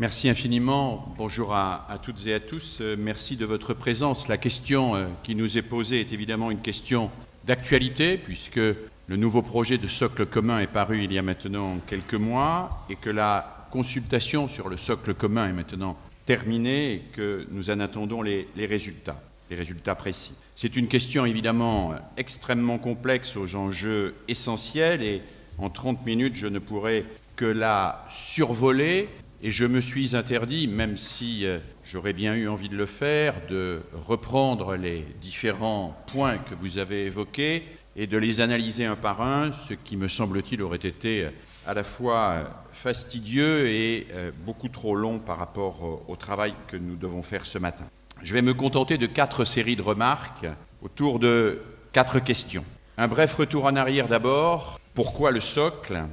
Merci infiniment. Bonjour à toutes et à tous. Merci de votre présence. La question qui nous est posée est évidemment une question d'actualité, puisque le nouveau projet de socle commun est paru il y a maintenant quelques mois et que la consultation sur le socle commun est maintenant terminée et que nous en attendons les résultats précis. C'est une question évidemment extrêmement complexe aux enjeux essentiels et en 30 minutes, je ne pourrai que la survoler. Et je me suis interdit, même si j'aurais bien eu envie de le faire, de reprendre les différents points que vous avez évoqués et de les analyser un par un, ce qui me semble-t-il aurait été à la fois fastidieux et beaucoup trop long par rapport au travail que nous devons faire ce matin. Je vais me contenter de 4 séries de remarques autour de 4 questions. Un bref retour en arrière d'abord. Pourquoi le socle ?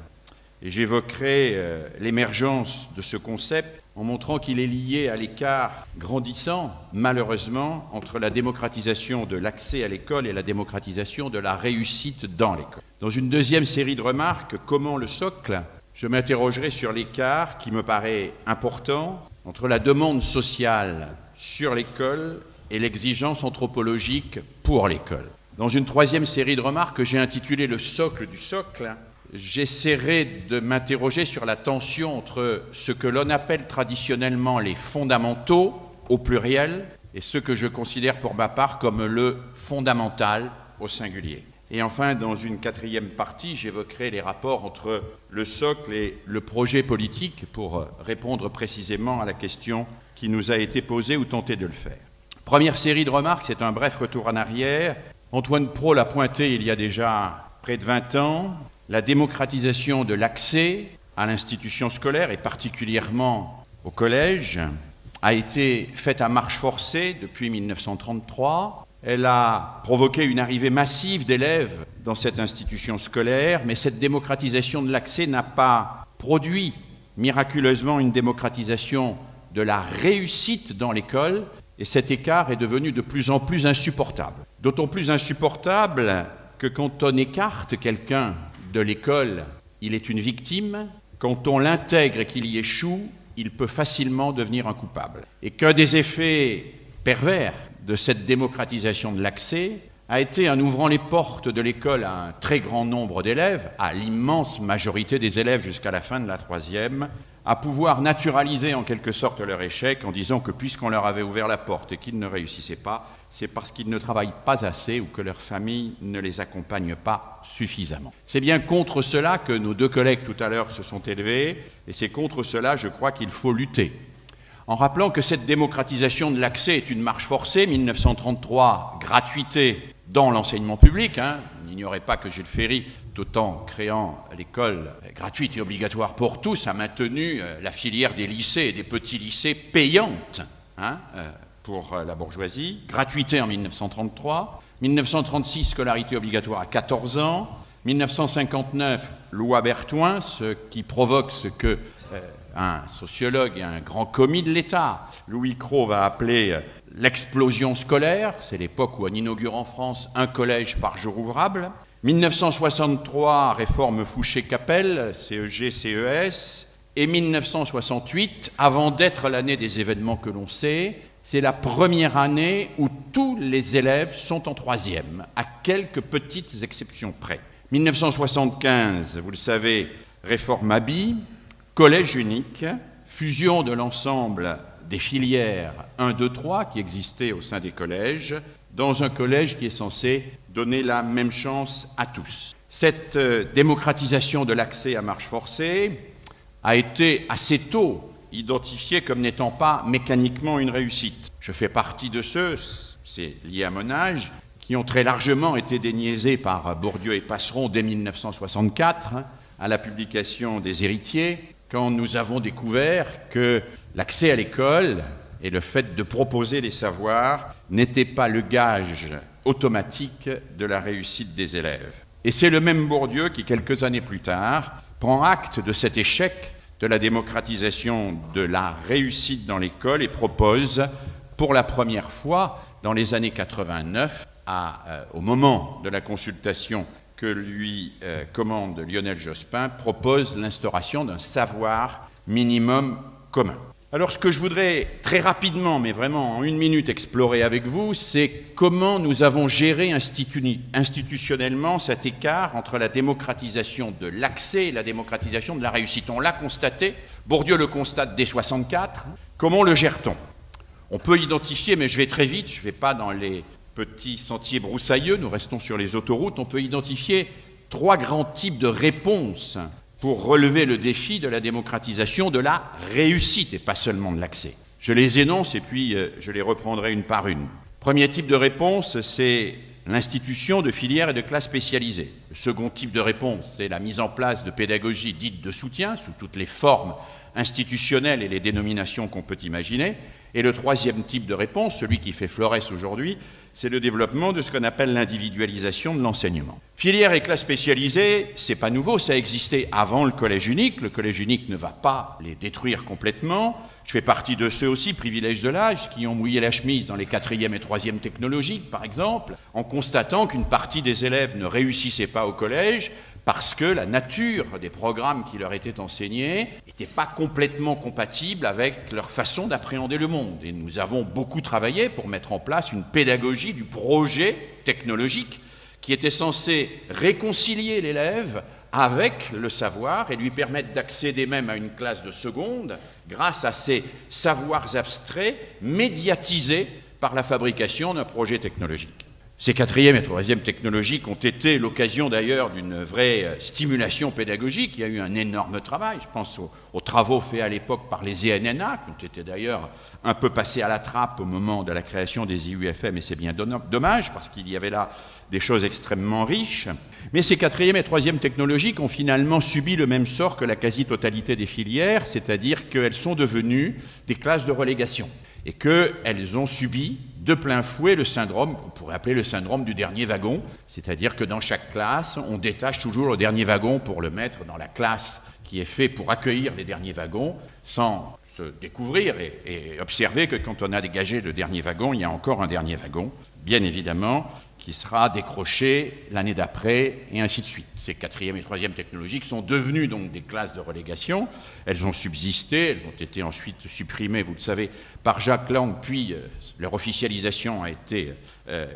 Et j'évoquerai l'émergence de ce concept en montrant qu'il est lié à l'écart grandissant, malheureusement, entre la démocratisation de l'accès à l'école et la démocratisation de la réussite dans l'école. Dans une deuxième série de remarques, comment le socle ? Je m'interrogerai sur l'écart qui me paraît important entre la demande sociale sur l'école et l'exigence anthropologique pour l'école. Dans une troisième série de remarques que j'ai intitulée « Le socle du socle », j'essaierai de m'interroger sur la tension entre ce que l'on appelle traditionnellement les fondamentaux, au pluriel, et ce que je considère pour ma part comme le fondamental, au singulier. Et enfin, dans une quatrième partie, j'évoquerai les rapports entre le socle et le projet politique pour répondre précisément à la question qui nous a été posée ou tenter de le faire. Première série de remarques, c'est un bref retour en arrière. Antoine Pro l'a pointé il y a déjà près de 20 ans. La démocratisation de l'accès à l'institution scolaire, et particulièrement au collège, a été faite à marche forcée depuis 1933. Elle a provoqué une arrivée massive d'élèves dans cette institution scolaire, mais cette démocratisation de l'accès n'a pas produit miraculeusement une démocratisation de la réussite dans l'école, et cet écart est devenu de plus en plus insupportable. D'autant plus insupportable que quand on écarte quelqu'un de l'école, il est une victime. Quand on l'intègre et qu'il y échoue, il peut facilement devenir un coupable. Et qu'un des effets pervers de cette démocratisation de l'accès a été, en ouvrant les portes de l'école à un très grand nombre d'élèves, à l'immense majorité des élèves jusqu'à la fin de la 3e, à pouvoir naturaliser en quelque sorte leur échec en disant que puisqu'on leur avait ouvert la porte et qu'ils ne réussissaient pas, c'est parce qu'ils ne travaillent pas assez ou que leur famille ne les accompagne pas suffisamment. C'est bien contre cela que nos 2 collègues tout à l'heure se sont élevés, et c'est contre cela, je crois, qu'il faut lutter. En rappelant que cette démocratisation de l'accès est une marche forcée, 1933, gratuité dans l'enseignement public, n'ignorez pas que Jules Ferry, tout en créant l'école gratuite et obligatoire pour tous, a maintenu la filière des lycées et des petits lycées payante pour la bourgeoisie. Gratuité en 1933, 1936, scolarité obligatoire à 14 ans, 1959, loi Berthoin, ce qui provoque ce que un sociologue et un grand commis de l'État, Louis Cros, va appeler l'explosion scolaire. C'est l'époque où on inaugure en France un collège par jour ouvrable. 1963, réforme Fouché-Capel, CEG, CES. Et 1968, avant d'être l'année des événements que l'on sait, c'est la première année où tous les élèves sont en 3e, à quelques petites exceptions près. 1975, vous le savez, réforme Mabi, collège unique, fusion de l'ensemble des filières 1, 2, 3 qui existaient au sein des collèges, dans un collège qui est censé donner la même chance à tous. Cette démocratisation de l'accès à marche forcée a été assez tôt identifiée comme n'étant pas mécaniquement une réussite. Je fais partie de ceux, c'est lié à mon âge, qui ont très largement été déniaisés par Bourdieu et Passeron dès 1964, à la publication des Héritiers, quand nous avons découvert que l'accès à l'école et le fait de proposer les savoirs n'était pas le gage automatique de la réussite des élèves. Et c'est le même Bourdieu qui, quelques années plus tard, prend acte de cet échec de la démocratisation de la réussite dans l'école et propose, pour la première fois, dans les années 89, au moment de la consultation que lui commande Lionel Jospin, propose l'instauration d'un savoir minimum commun. Alors ce que je voudrais très rapidement, mais vraiment en 1 minute, explorer avec vous, c'est comment nous avons géré institutionnellement cet écart entre la démocratisation de l'accès et la démocratisation de la réussite. On l'a constaté, Bourdieu le constate dès 1964, comment le gère-t-on? On peut identifier, mais je vais très vite, je ne vais pas dans les petits sentiers broussailleux, nous restons sur les autoroutes, on peut identifier 3 grands types de réponses pour relever le défi de la démocratisation de la réussite et pas seulement de l'accès. Je les énonce et puis je les reprendrai une par une. Premier type de réponse, c'est l'institution de filières et de classes spécialisées. Le second type de réponse, c'est la mise en place de pédagogie dite de soutien, sous toutes les formes institutionnelles et les dénominations qu'on peut imaginer. Et le troisième type de réponse, celui qui fait florès aujourd'hui, c'est le développement de ce qu'on appelle l'individualisation de l'enseignement. Filières et classes spécialisées, c'est pas nouveau, ça existait avant le collège unique. Le collège unique ne va pas les détruire complètement. Je fais partie de ceux aussi, privilèges de l'âge, qui ont mouillé la chemise dans les 4e et 3e technologiques, par exemple, en constatant qu'une partie des élèves ne réussissait pas au collège parce que la nature des programmes qui leur étaient enseignés n'était pas complètement compatible avec leur façon d'appréhender le monde. Et nous avons beaucoup travaillé pour mettre en place une pédagogie du projet technologique qui était censé réconcilier l'élève avec le savoir et lui permettre d'accéder même à une classe de seconde grâce à ces savoirs abstraits médiatisés par la fabrication d'un projet technologique. Ces 4e et 3e technologiques ont été l'occasion d'ailleurs d'une vraie stimulation pédagogique. Il y a eu un énorme travail, je pense aux travaux faits à l'époque par les ENNA, qui ont été d'ailleurs un peu passés à la trappe au moment de la création des IUFM, et c'est bien dommage, parce qu'il y avait là des choses extrêmement riches. Mais ces 4e et 3e technologiques ont finalement subi le même sort que la quasi-totalité des filières, c'est-à-dire qu'elles sont devenues des classes de relégation, et qu'elles ont subi de plein fouet le syndrome, qu'on pourrait appeler le syndrome du dernier wagon, c'est-à-dire que dans chaque classe, on détache toujours le dernier wagon pour le mettre dans la classe qui est faite pour accueillir les derniers wagons, sans se découvrir et observer que quand on a dégagé le dernier wagon, il y a encore un dernier wagon, bien évidemment, qui sera décroché l'année d'après, et ainsi de suite. Ces 4e et 3e technologiques sont devenues donc des classes de relégation. Elles ont subsisté, elles ont été ensuite supprimées, vous le savez, par Jacques Lang, puis leur officialisation a été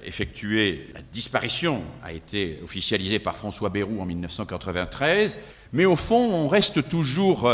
effectuée, la disparition a été officialisée par François Bayrou en 1993. Mais au fond, on reste toujours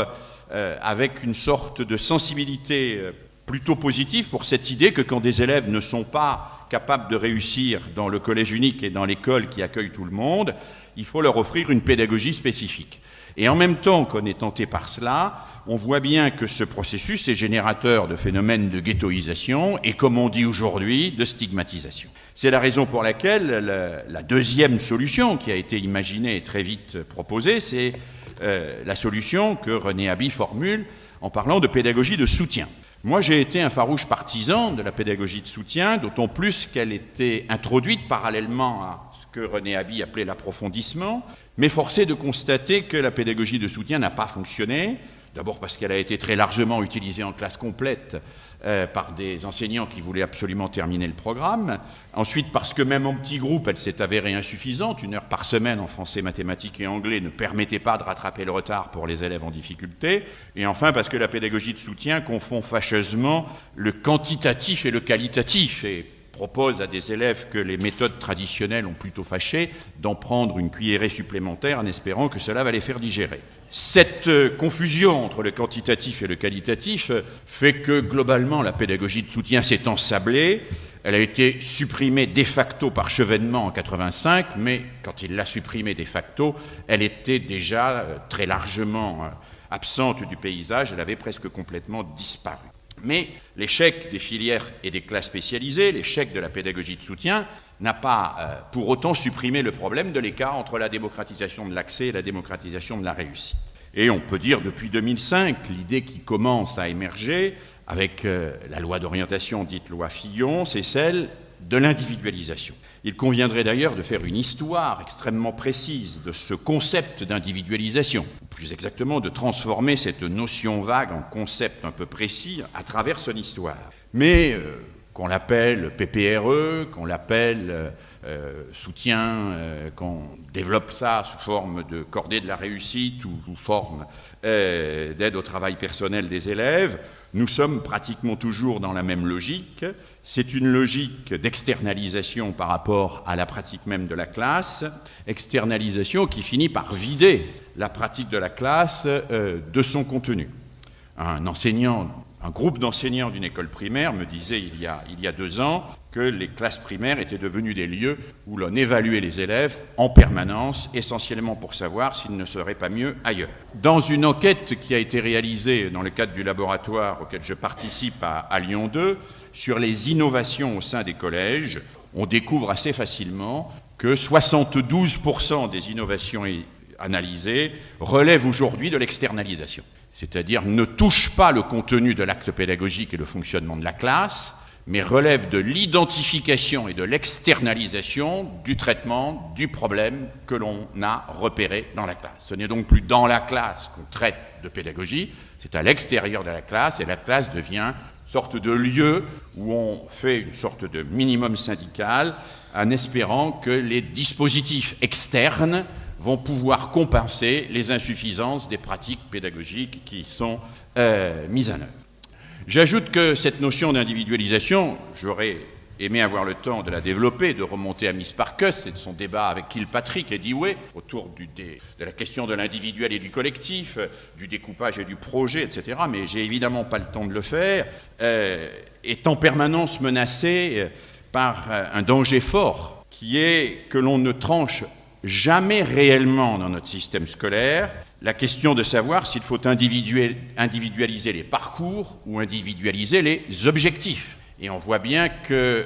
avec une sorte de sensibilité plutôt positive pour cette idée que quand des élèves ne sont pas capables de réussir dans le collège unique et dans l'école qui accueille tout le monde, il faut leur offrir une pédagogie spécifique. Et en même temps qu'on est tenté par cela, on voit bien que ce processus est générateur de phénomènes de ghettoisation et, comme on dit aujourd'hui, de stigmatisation. C'est la raison pour laquelle la deuxième solution qui a été imaginée et très vite proposée, c'est la solution que René Haby formule en parlant de pédagogie de soutien. Moi, j'ai été un farouche partisan de la pédagogie de soutien, d'autant plus qu'elle était introduite parallèlement à ce que René Haby appelait l'approfondissement, mais forcé de constater que la pédagogie de soutien n'a pas fonctionné, d'abord parce qu'elle a été très largement utilisée en classe complète par des enseignants qui voulaient absolument terminer le programme, ensuite parce que même en petit groupe, elle s'est avérée insuffisante, 1 heure par semaine en français, mathématiques et anglais ne permettait pas de rattraper le retard pour les élèves en difficulté, et enfin parce que la pédagogie de soutien confond fâcheusement le quantitatif et le qualitatif, et propose à des élèves que les méthodes traditionnelles ont plutôt fâché d'en prendre une cuillerée supplémentaire en espérant que cela va les faire digérer. Cette confusion entre le quantitatif et le qualitatif fait que globalement la pédagogie de soutien s'est ensablée. Elle a été supprimée de facto par Chevènement en 1985, mais quand il l'a supprimée de facto, elle était déjà très largement absente du paysage, elle avait presque complètement disparu. Mais l'échec des filières et des classes spécialisées, l'échec de la pédagogie de soutien, n'a pas pour autant supprimé le problème de l'écart entre la démocratisation de l'accès et la démocratisation de la réussite. Et on peut dire depuis 2005, l'idée qui commence à émerger avec la loi d'orientation dite loi Fillon, c'est celle de l'individualisation. Il conviendrait d'ailleurs de faire une histoire extrêmement précise de ce concept d'individualisation, ou plus exactement de transformer cette notion vague en concept un peu précis à travers son histoire. Mais qu'on l'appelle PPRE, qu'on l'appelle soutien, qu'on développe ça sous forme de cordée de la réussite ou sous forme d'aide au travail personnel des élèves, nous sommes pratiquement toujours dans la même logique. C'est une logique d'externalisation par rapport à la pratique même de la classe, externalisation qui finit par vider la pratique de la classe de son contenu. Un groupe d'enseignants d'une école primaire me disait il y a 2 ans que les classes primaires étaient devenues des lieux où l'on évaluait les élèves en permanence, essentiellement pour savoir s'ils ne seraient pas mieux ailleurs. Dans une enquête qui a été réalisée dans le cadre du laboratoire auquel je participe à Lyon 2, sur les innovations au sein des collèges, on découvre assez facilement que 72% des innovations analysées relèvent aujourd'hui de l'externalisation. C'est-à-dire ne touchent pas le contenu de l'acte pédagogique et le fonctionnement de la classe, mais relèvent de l'identification et de l'externalisation du traitement du problème que l'on a repéré dans la classe. Ce n'est donc plus dans la classe qu'on traite de pédagogie, c'est à l'extérieur de la classe, et la classe devient une sorte de lieu où on fait une sorte de minimum syndical en espérant que les dispositifs externes vont pouvoir compenser les insuffisances des pratiques pédagogiques qui sont mises en œuvre. J'ajoute que cette notion d'individualisation, j'aurais aimé avoir le temps de la développer, de remonter à Miss Parkus et de son débat avec Kilpatrick et Dewey autour de la question de l'individuel et du collectif, du découpage et du projet, etc. Mais j'ai évidemment pas le temps de le faire, est en permanence menacé par un danger fort, qui est que l'on ne tranche jamais réellement dans notre système scolaire la question de savoir s'il faut individualiser les parcours ou individualiser les objectifs. Et on voit bien que,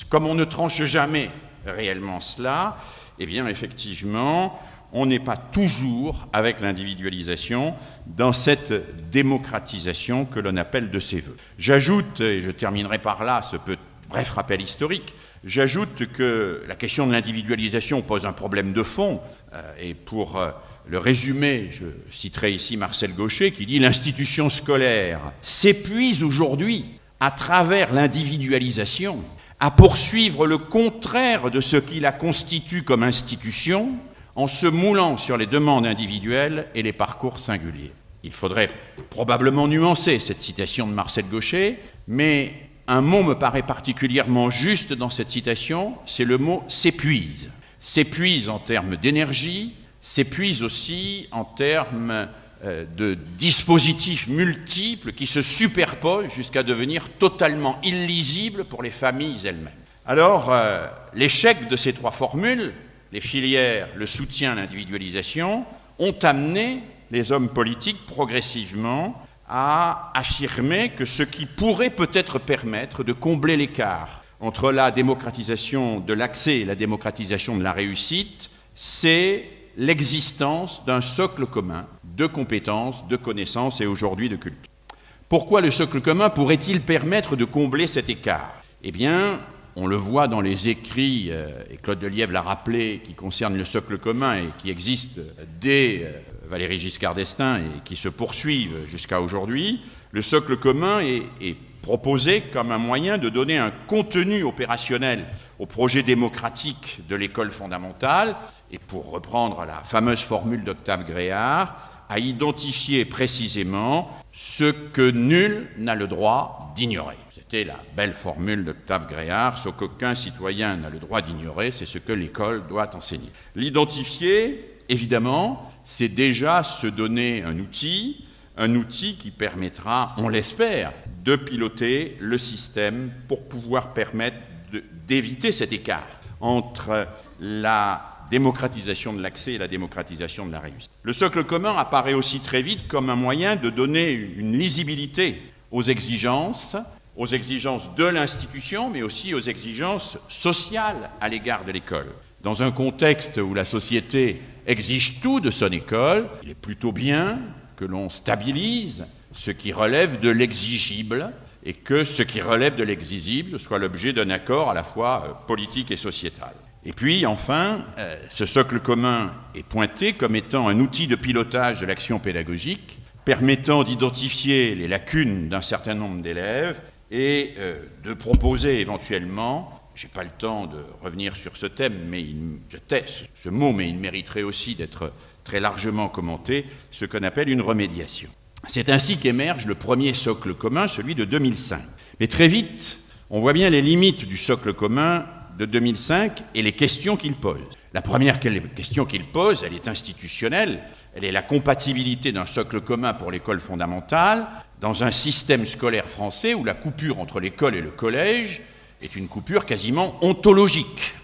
comme on ne tranche jamais réellement cela, eh bien effectivement, on n'est pas toujours avec l'individualisation dans cette démocratisation que l'on appelle de ses voeux. J'ajoute, et je terminerai par là ce bref rappel historique, j'ajoute que la question de l'individualisation pose un problème de fond, et pour le résumer, je citerai ici Marcel Gauchet qui dit « L'institution scolaire s'épuise aujourd'hui à travers l'individualisation à poursuivre le contraire de ce qui la constitue comme institution en se moulant sur les demandes individuelles et les parcours singuliers. » Il faudrait probablement nuancer cette citation de Marcel Gauchet, mais un mot me paraît particulièrement juste dans cette citation, c'est le mot « s'épuise ». S'épuise en termes d'énergie, s'épuise aussi en termes de dispositifs multiples qui se superposent jusqu'à devenir totalement illisibles pour les familles elles-mêmes. Alors, l'échec de ces 3 formules, les filières, le soutien à l'individualisation, ont amené les hommes politiques progressivement à affirmer que ce qui pourrait peut-être permettre de combler l'écart entre la démocratisation de l'accès et la démocratisation de la réussite, c'est l'existence d'un socle commun de compétences, de connaissances et aujourd'hui de culture. Pourquoi le socle commun pourrait-il permettre de combler cet écart ? Eh bien, on le voit dans les écrits, et Claude Delièvre l'a rappelé, qui concernent le socle commun et qui existent dès Valéry Giscard d'Estaing et qui se poursuivent jusqu'à aujourd'hui. Le socle commun est proposé comme un moyen de donner un contenu opérationnel au projet démocratique de l'école fondamentale et, pour reprendre la fameuse formule d'Octave Gréard, à identifier précisément ce que nul n'a le droit d'ignorer. C'était la belle formule d'Octave Gréard, ce qu'aucun citoyen n'a le droit d'ignorer, c'est ce que l'école doit enseigner. L'identifier, évidemment, c'est déjà se donner un outil qui permettra, on l'espère, de piloter le système pour pouvoir permettre d'éviter cet écart entre la démocratisation de l'accès et la démocratisation de la réussite. Le socle commun apparaît aussi très vite comme un moyen de donner une lisibilité aux exigences de l'institution, mais aussi aux exigences sociales à l'égard de l'école. Dans un contexte où la société exige tout de son école, il est plutôt bien que l'on stabilise ce qui relève de l'exigible et que ce qui relève de l'exigible soit l'objet d'un accord à la fois politique et sociétal. Et puis, enfin, ce socle commun est pointé comme étant un outil de pilotage de l'action pédagogique permettant d'identifier les lacunes d'un certain nombre d'élèves et de proposer éventuellement, je n'ai pas le temps de revenir sur ce thème, mais je tais ce mot, mais il mériterait aussi d'être très largement commenté, ce qu'on appelle une remédiation. C'est ainsi qu'émerge le premier socle commun, celui de 2005. Mais très vite, on voit bien les limites du socle commun de 2005 et les questions qu'il pose. La première question qu'il pose, elle est institutionnelle, elle est la compatibilité d'un socle commun pour l'école fondamentale dans un système scolaire français où la coupure entre l'école et le collège est une coupure quasiment ontologique.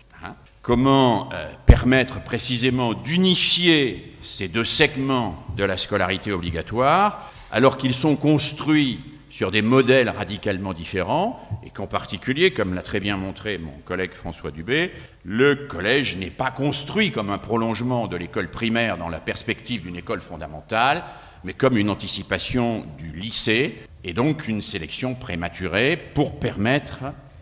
Comment permettre précisément d'unifier ces deux segments de la scolarité obligatoire alors qu'ils sont construits sur des modèles radicalement différents et qu'en particulier, comme l'a très bien montré mon collègue François Dubé, le collège n'est pas construit comme un prolongement de l'école primaire dans la perspective d'une école fondamentale, mais comme une anticipation du lycée et donc une sélection prématurée pour permettre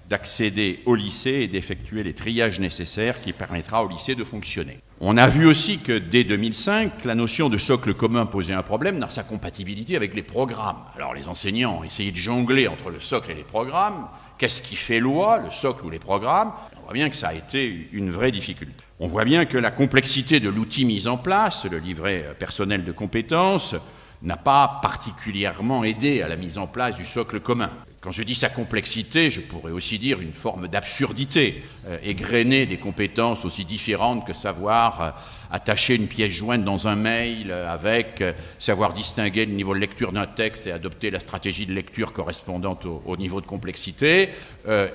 d'accéder au lycée et d'effectuer les triages nécessaires qui permettra au lycée de fonctionner. On a vu aussi que dès 2005, la notion de socle commun posait un problème dans sa compatibilité avec les programmes. Alors les enseignants ont essayé de jongler entre le socle et les programmes. Qu'est-ce qui fait loi, le socle ou les programmes? On voit bien que ça a été une vraie difficulté. On voit bien que la complexité de l'outil mis en place, le livret personnel de compétences, n'a pas particulièrement aidé à la mise en place du socle commun. Quand je dis sa complexité, je pourrais aussi dire une forme d'absurdité, égrener des compétences aussi différentes que savoir attacher une pièce jointe dans un mail avec savoir distinguer le niveau de lecture d'un texte et adopter la stratégie de lecture correspondante au niveau de complexité,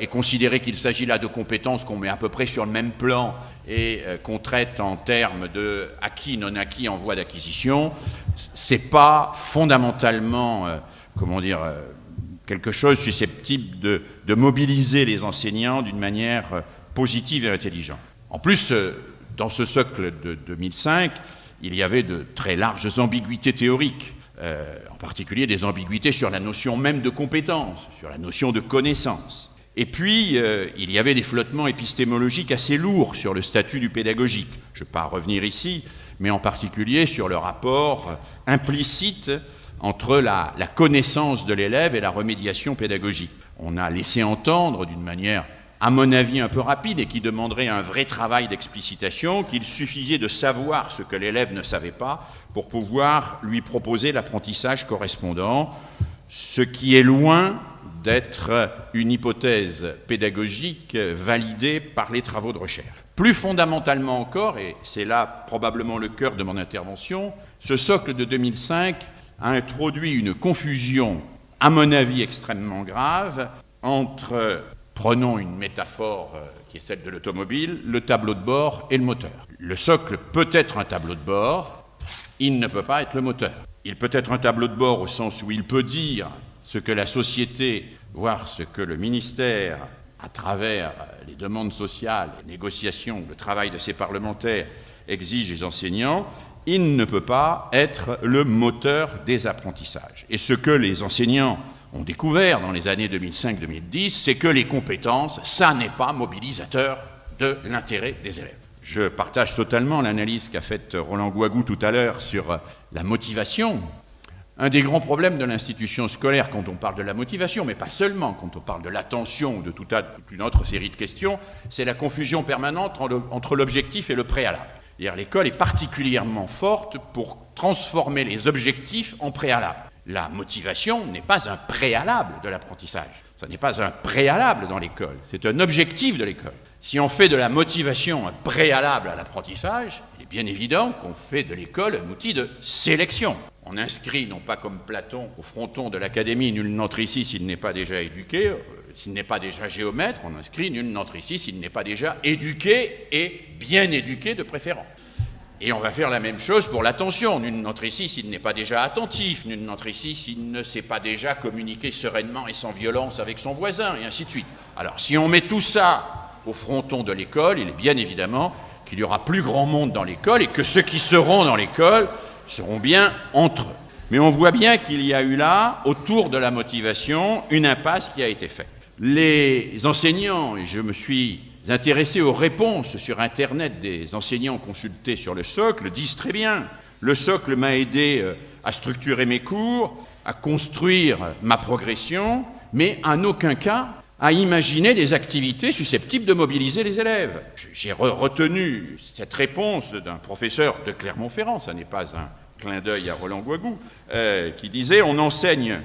et considérer qu'il s'agit là de compétences qu'on met à peu près sur le même plan et qu'on traite en termes de acquis, non acquis en voie d'acquisition, c'est pas fondamentalement, quelque chose susceptible de mobiliser les enseignants d'une manière positive et intelligente. En plus, dans ce socle de 2005, il y avait de très larges ambiguïtés théoriques, en particulier des ambiguïtés sur la notion même de compétence, sur la notion de connaissance. Et puis, il y avait des flottements épistémologiques assez lourds sur le statut du pédagogique. Je ne vais pas revenir ici, mais en particulier sur le rapport implicite entre la connaissance de l'élève et la remédiation pédagogique. On a laissé entendre d'une manière, à mon avis, un peu rapide et qui demanderait un vrai travail d'explicitation, qu'il suffisait de savoir ce que l'élève ne savait pas pour pouvoir lui proposer l'apprentissage correspondant, ce qui est loin d'être une hypothèse pédagogique validée par les travaux de recherche. Plus fondamentalement encore, et c'est là probablement le cœur de mon intervention, ce socle de 2005 a introduit une confusion, à mon avis extrêmement grave, entre, prenons une métaphore qui est celle de l'automobile, le tableau de bord et le moteur. Le socle peut être un tableau de bord, il ne peut pas être le moteur. Il peut être un tableau de bord au sens où il peut dire ce que la société, voire ce que le ministère, à travers les demandes sociales, les négociations, le travail de ses parlementaires, exige des enseignants. Il ne peut pas être le moteur des apprentissages. Et ce que les enseignants ont découvert dans les années 2005-2010, c'est que les compétences, ça n'est pas mobilisateur de l'intérêt des élèves. Je partage totalement l'analyse qu'a faite Roland Gouagou tout à l'heure sur la motivation. Un des grands problèmes de l'institution scolaire quand on parle de la motivation, mais pas seulement, quand on parle de l'attention ou de toute une autre série de questions, c'est la confusion permanente entre l'objectif et le préalable. L'école est particulièrement forte pour transformer les objectifs en préalables. La motivation n'est pas un préalable de l'apprentissage. Ça n'est pas un préalable dans l'école, c'est un objectif de l'école. Si on fait de la motivation un préalable à l'apprentissage, il est bien évident qu'on fait de l'école un outil de sélection. On inscrit, non pas comme Platon, au fronton de l'académie, nul n'entre ici s'il n'est pas déjà éduqué, s'il n'est pas déjà géomètre, on inscrit nul n'entre ici s'il n'est pas déjà éduqué et bien éduqué de préférence. Et on va faire la même chose pour l'attention. Nul n'entre ici s'il n'est pas déjà attentif, nul n'entre ici s'il ne sait pas déjà communiquer sereinement et sans violence avec son voisin, et ainsi de suite. Alors, si on met tout ça au fronton de l'école, il est bien évidemment qu'il y aura plus grand monde dans l'école et que ceux qui seront dans l'école seront bien entre eux. Mais on voit bien qu'il y a eu là, autour de la motivation, une impasse qui a été faite. Les enseignants, et je me suis intéressés aux réponses sur Internet des enseignants consultés sur le socle, disent très bien « Le socle m'a aidé à structurer mes cours, à construire ma progression, mais en aucun cas à imaginer des activités susceptibles de mobiliser les élèves. » J'ai retenu cette réponse d'un professeur de Clermont-Ferrand, ça n'est pas un clin d'œil à Roland Guagou, qui disait « On enseigne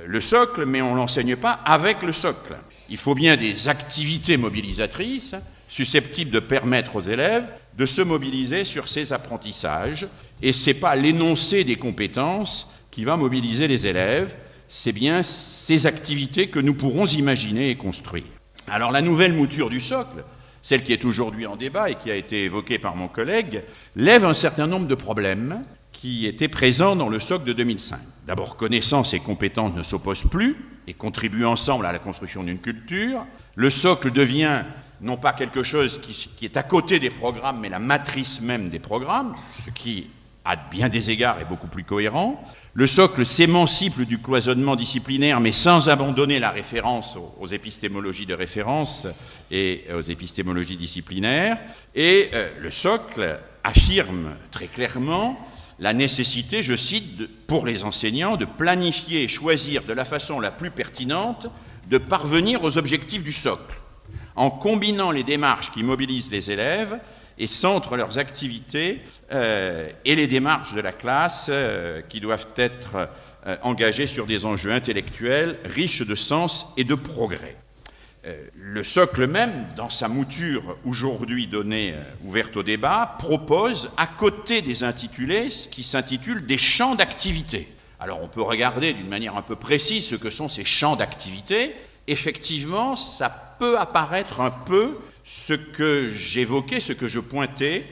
le socle, mais on ne l'enseigne pas avec le socle. Il faut bien des activités mobilisatrices susceptibles de permettre aux élèves de se mobiliser sur ces apprentissages. Et ce n'est pas l'énoncé des compétences qui va mobiliser les élèves, c'est bien ces activités que nous pourrons imaginer et construire. » Alors la nouvelle mouture du socle, celle qui est aujourd'hui en débat et qui a été évoquée par mon collègue, lève un certain nombre de problèmes qui étaient présents dans le socle de 2005. D'abord, connaissances et compétences ne s'opposent plus et contribuent ensemble à la construction d'une culture. Le socle devient non pas quelque chose qui est à côté des programmes, mais la matrice même des programmes, ce qui, à bien des égards, est beaucoup plus cohérent. Le socle s'émancipe du cloisonnement disciplinaire, mais sans abandonner la référence aux épistémologies de référence et aux épistémologies disciplinaires. Et le socle affirme très clairement la nécessité, je cite, pour les enseignants, de planifier et choisir de la façon la plus pertinente de parvenir aux objectifs du socle, en combinant les démarches qui mobilisent les élèves et centrent leurs activités et les démarches de la classe qui doivent être engagées sur des enjeux intellectuels riches de sens et de progrès. Le socle même, dans sa mouture aujourd'hui donnée, ouverte au débat, propose, à côté des intitulés, ce qui s'intitule des champs d'activité. Alors on peut regarder d'une manière un peu précise ce que sont ces champs d'activité. Effectivement, ça peut apparaître un peu ce que j'évoquais, ce que je pointais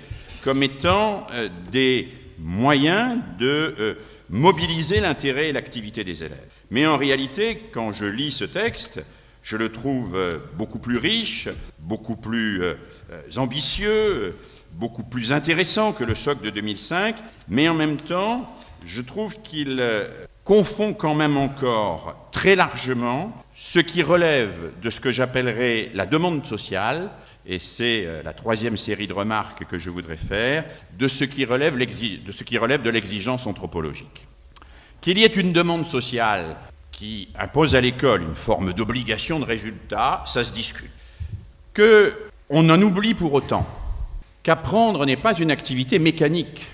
comme étant des moyens de mobiliser l'intérêt et l'activité des élèves. Mais en réalité, quand je lis ce texte, je le trouve beaucoup plus riche, beaucoup plus ambitieux, beaucoup plus intéressant que le socle de 2005, mais en même temps, je trouve qu'il confond quand même encore très largement ce qui relève de ce que j'appellerais la demande sociale, et c'est la troisième série de remarques que je voudrais faire, de ce qui relève de l'exigence anthropologique. Qu'il y ait une demande sociale qui impose à l'école une forme d'obligation de résultat, ça se discute. Qu'on en oublie pour autant qu'apprendre n'est pas une activité mécanique,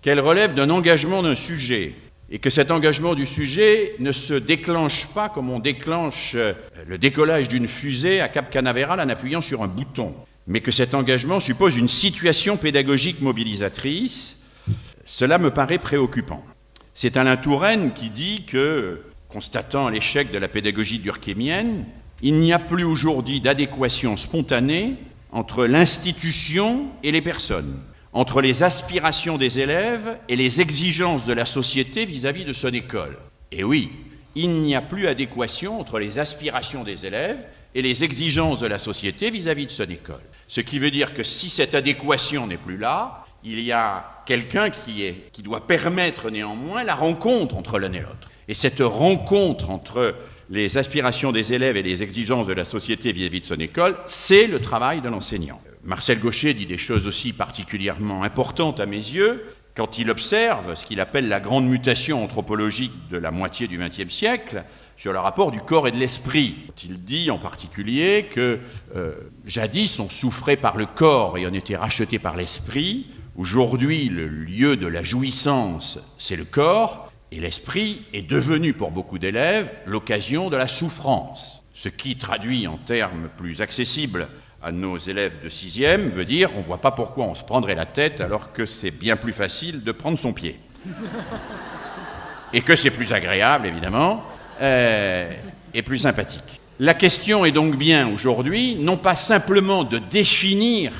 qu'elle relève d'un engagement d'un sujet, et que cet engagement du sujet ne se déclenche pas comme on déclenche le décollage d'une fusée à Cap Canaveral en appuyant sur un bouton, mais que cet engagement suppose une situation pédagogique mobilisatrice, cela me paraît préoccupant. C'est Alain Touraine qui dit que, constatant l'échec de la pédagogie durkheimienne, il n'y a plus aujourd'hui d'adéquation spontanée entre l'institution et les personnes, entre les aspirations des élèves et les exigences de la société vis-à-vis de son école. Et oui, il n'y a plus d'adéquation entre les aspirations des élèves et les exigences de la société vis-à-vis de son école. Ce qui veut dire que si cette adéquation n'est plus là, il y a quelqu'un qui doit permettre néanmoins la rencontre entre l'un et l'autre. Et cette rencontre entre les aspirations des élèves et les exigences de la société vis-à-vis de son école, c'est le travail de l'enseignant. Marcel Gaucher dit des choses aussi particulièrement importantes à mes yeux quand il observe ce qu'il appelle la grande mutation anthropologique de la moitié du XXe siècle sur le rapport du corps et de l'esprit. Il dit en particulier que jadis on souffrait par le corps et on était racheté par l'esprit. Aujourd'hui, le lieu de la jouissance, c'est le corps, et l'esprit est devenu pour beaucoup d'élèves l'occasion de la souffrance. Ce qui traduit en termes plus accessibles à nos élèves de 6e veut dire on ne voit pas pourquoi on se prendrait la tête alors que c'est bien plus facile de prendre son pied. Et que c'est plus agréable, évidemment, et plus sympathique. La question est donc bien aujourd'hui, non pas simplement de définir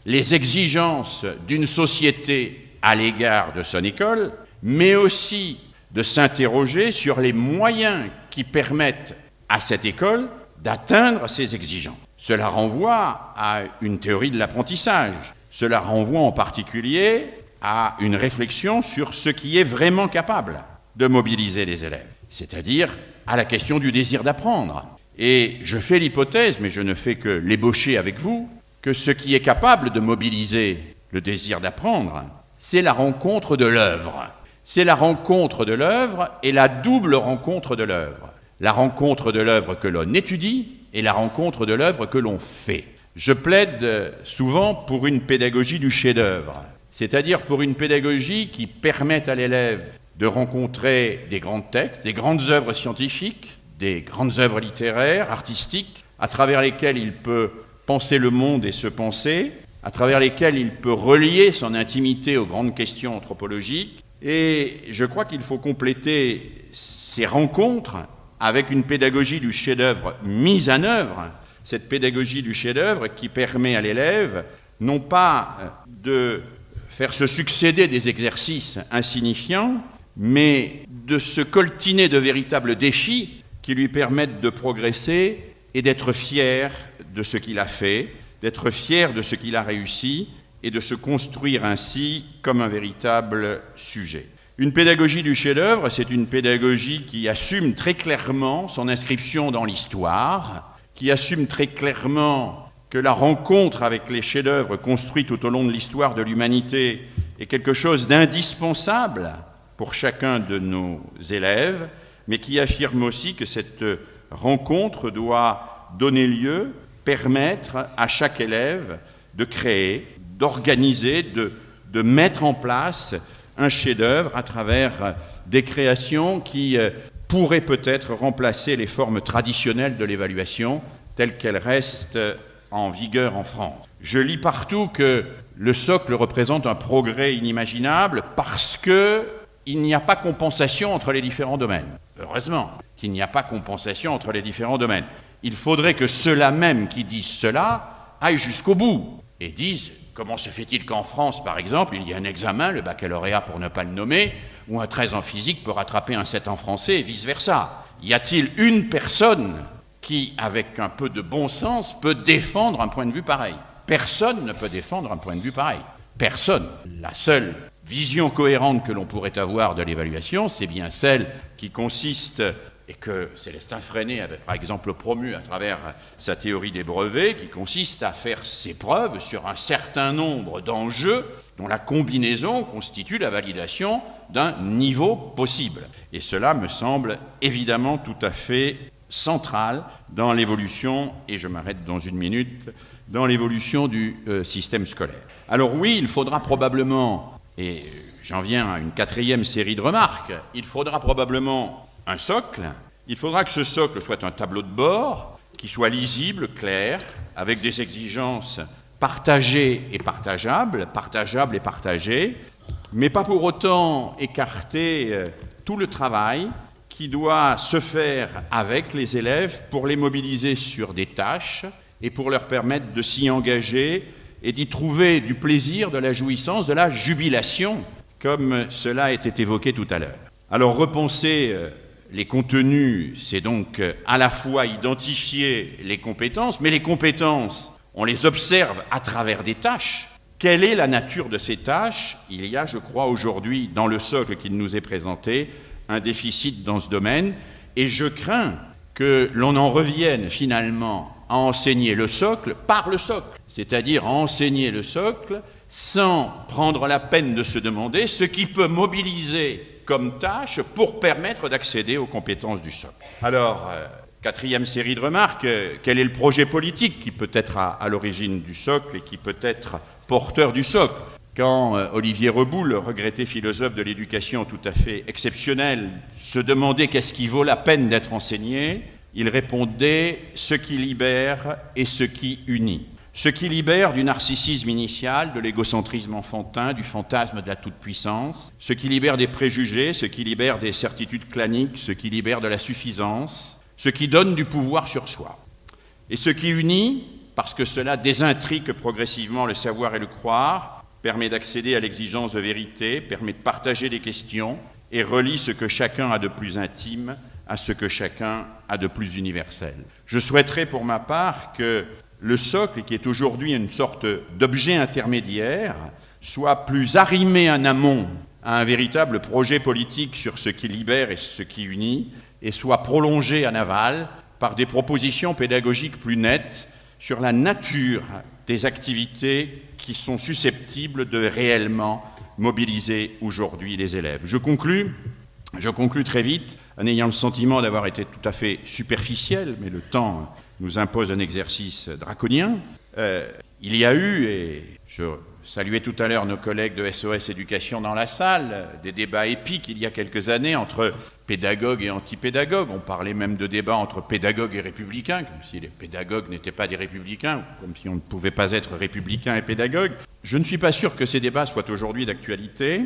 les exigences d'une société à l'égard de son école, mais aussi de s'interroger sur les moyens qui permettent à cette école d'atteindre ces exigences. Cela renvoie à une théorie de l'apprentissage. Cela renvoie en particulier à une réflexion sur ce qui est vraiment capable de mobiliser les élèves, c'est-à-dire à la question du désir d'apprendre. Et je fais l'hypothèse, mais je ne fais que l'ébaucher avec vous, que ce qui est capable de mobiliser le désir d'apprendre, c'est la rencontre de l'œuvre. C'est la rencontre de l'œuvre et la double rencontre de l'œuvre. La rencontre de l'œuvre que l'on étudie et la rencontre de l'œuvre que l'on fait. Je plaide souvent pour une pédagogie du chef-d'œuvre, c'est-à-dire pour une pédagogie qui permette à l'élève de rencontrer des grands textes, des grandes œuvres scientifiques, des grandes œuvres littéraires, artistiques, à travers lesquelles il peut penser le monde et se penser, à travers lesquelles il peut relier son intimité aux grandes questions anthropologiques. Et je crois qu'il faut compléter ces rencontres avec une pédagogie du chef-d'œuvre mise en œuvre, cette pédagogie du chef-d'œuvre qui permet à l'élève non pas de faire se succéder des exercices insignifiants, mais de se coltiner de véritables défis qui lui permettent de progresser et d'être fier de ce qu'il a fait, d'être fier de ce qu'il a réussi et de se construire ainsi comme un véritable sujet. Une pédagogie du chef-d'œuvre, c'est une pédagogie qui assume très clairement son inscription dans l'histoire, qui assume très clairement que la rencontre avec les chefs-d'œuvre construits tout au long de l'histoire de l'humanité est quelque chose d'indispensable pour chacun de nos élèves, mais qui affirme aussi que cette rencontre doit donner lieu, permettre à chaque élève de créer, d'organiser, de mettre en place un chef-d'œuvre à travers des créations qui pourraient peut-être remplacer les formes traditionnelles de l'évaluation telles qu'elles restent en vigueur en France. Je lis partout que le socle représente un progrès inimaginable parce qu'il n'y a pas compensation entre les différents domaines. Heureusement qu'il n'y a pas compensation entre les différents domaines. Il faudrait que ceux-là même qui disent cela aillent jusqu'au bout et disent comment se fait-il qu'en France, par exemple, il y a un examen, le baccalauréat pour ne pas le nommer, où un 13 en physique peut rattraper un 7 en français et vice-versa. Y a-t-il une personne qui, avec un peu de bon sens, peut défendre un point de vue pareil? Personne ne peut défendre un point de vue pareil. Personne. La seule vision cohérente que l'on pourrait avoir de l'évaluation, c'est bien celle qui consiste, et que Célestin Freinet avait par exemple promu à travers sa théorie des brevets, qui consiste à faire ses preuves sur un certain nombre d'enjeux dont la combinaison constitue la validation d'un niveau possible. Et cela me semble évidemment tout à fait central dans l'évolution, et je m'arrête dans une minute, dans l'évolution du système scolaire. Alors oui, il faudra probablement, et j'en viens à une quatrième série de remarques, il faudra probablement un socle. Il faudra que ce socle soit un tableau de bord qui soit lisible, clair, avec des exigences partagées et partageables, partageables et partagées, mais pas pour autant écarter tout le travail qui doit se faire avec les élèves pour les mobiliser sur des tâches et pour leur permettre de s'y engager et d'y trouver du plaisir, de la jouissance, de la jubilation, comme cela a été évoqué tout à l'heure. Alors repenser les contenus, c'est donc à la fois identifier les compétences, mais les compétences, on les observe à travers des tâches. Quelle est la nature de ces tâches? Il y a, je crois, aujourd'hui, dans le socle qui nous est présenté, un déficit dans ce domaine, et je crains que l'on en revienne finalement à enseigner le socle par le socle, c'est-à-dire à enseigner le socle sans prendre la peine de se demander ce qui peut mobiliser comme tâche pour permettre d'accéder aux compétences du socle. Alors, quatrième série de remarques, quel est le projet politique qui peut être à l'origine du socle et qui peut être porteur du socle? Quand Olivier Reboul, le regretté philosophe de l'éducation tout à fait exceptionnel, se demandait qu'est-ce qui vaut la peine d'être enseigné, il répondait ce qui libère et ce qui unit. Ce qui libère du narcissisme initial, de l'égocentrisme enfantin, du fantasme de la toute-puissance, ce qui libère des préjugés, ce qui libère des certitudes claniques, ce qui libère de la suffisance, ce qui donne du pouvoir sur soi. Et ce qui unit, parce que cela désintrigue progressivement le savoir et le croire, permet d'accéder à l'exigence de vérité, permet de partager des questions et relie ce que chacun a de plus intime à ce que chacun a de plus universel. Je souhaiterais pour ma part que le socle, qui est aujourd'hui une sorte d'objet intermédiaire, soit plus arrimé en amont à un véritable projet politique sur ce qui libère et ce qui unit, et soit prolongé en aval par des propositions pédagogiques plus nettes sur la nature des activités qui sont susceptibles de réellement mobiliser aujourd'hui les élèves. Je conclus très vite en ayant le sentiment d'avoir été tout à fait superficiel, mais le temps nous impose un exercice draconien. Il y a eu, et je saluais tout à l'heure nos collègues de SOS Éducation dans la salle, des débats épiques il y a quelques années entre pédagogues et antipédagogues. On parlait même de débats entre pédagogues et républicains, comme si les pédagogues n'étaient pas des républicains, comme si on ne pouvait pas être républicain et pédagogue. Je ne suis pas sûr que ces débats soient aujourd'hui d'actualité.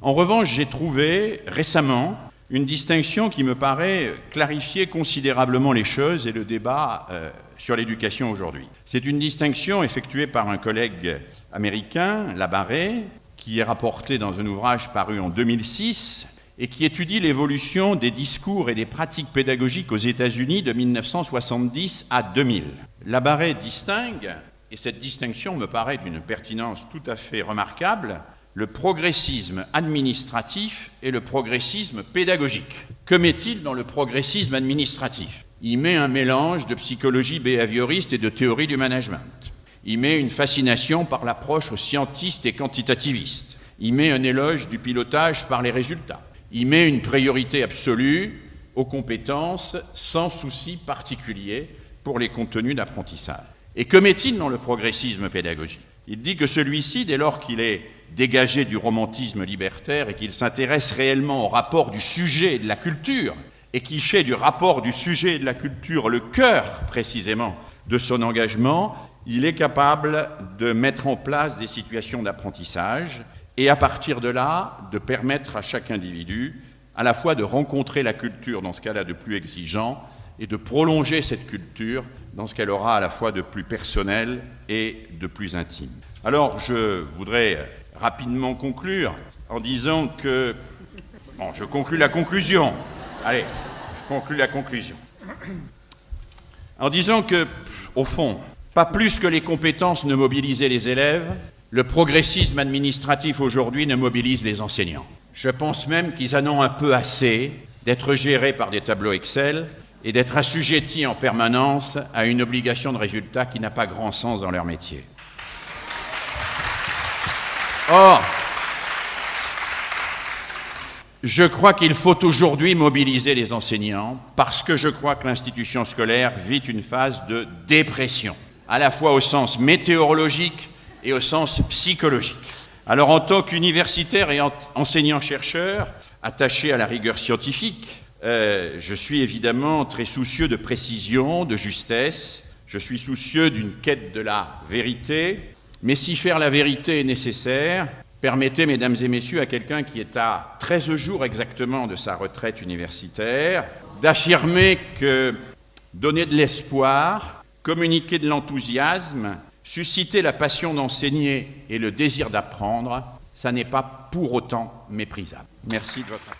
En revanche, j'ai trouvé récemment une distinction qui me paraît clarifier considérablement les choses et le débat sur l'éducation aujourd'hui. C'est une distinction effectuée par un collègue américain, Labarré, qui est rapportée dans un ouvrage paru en 2006 et qui étudie l'évolution des discours et des pratiques pédagogiques aux États-Unis de 1970 à 2000. Labarré distingue, et cette distinction me paraît d'une pertinence tout à fait remarquable, le progressisme administratif et le progressisme pédagogique. Que met-il dans le progressisme administratif ? Il met un mélange de psychologie behavioriste et de théorie du management. Il met une fascination par l'approche scientiste et quantitativiste. Il met un éloge du pilotage par les résultats. Il met une priorité absolue aux compétences sans souci particulier pour les contenus d'apprentissage. Et que met-il dans le progressisme pédagogique ? Il dit que celui-ci, dès lors qu'il est dégagé du romantisme libertaire et qu'il s'intéresse réellement au rapport du sujet et de la culture, et qu'il fait du rapport du sujet et de la culture le cœur, précisément, de son engagement, il est capable de mettre en place des situations d'apprentissage et à partir de là, de permettre à chaque individu à la fois de rencontrer la culture dans ce qu'elle a de plus exigeant et de prolonger cette culture dans ce qu'elle aura à la fois de plus personnel et de plus intime. Alors, je voudrais rapidement conclure en disant que... Bon, je conclus la conclusion. Allez, je conclus la conclusion. En disant que, au fond, pas plus que les compétences ne mobilisaient les élèves, le progressisme administratif aujourd'hui ne mobilise les enseignants. Je pense même qu'ils en ont un peu assez d'être gérés par des tableaux Excel et d'être assujettis en permanence à une obligation de résultat qui n'a pas grand sens dans leur métier. Or, je crois qu'il faut aujourd'hui mobiliser les enseignants parce que je crois que l'institution scolaire vit une phase de dépression, à la fois au sens météorologique et au sens psychologique. Alors en tant qu'universitaire et enseignant-chercheur attaché à la rigueur scientifique, je suis évidemment très soucieux de précision, de justesse, je suis soucieux d'une quête de la vérité, mais si faire la vérité est nécessaire, permettez, mesdames et messieurs, à quelqu'un qui est à 13 jours exactement de sa retraite universitaire, d'affirmer que donner de l'espoir, communiquer de l'enthousiasme, susciter la passion d'enseigner et le désir d'apprendre, ça n'est pas pour autant méprisable. Merci de votre attention.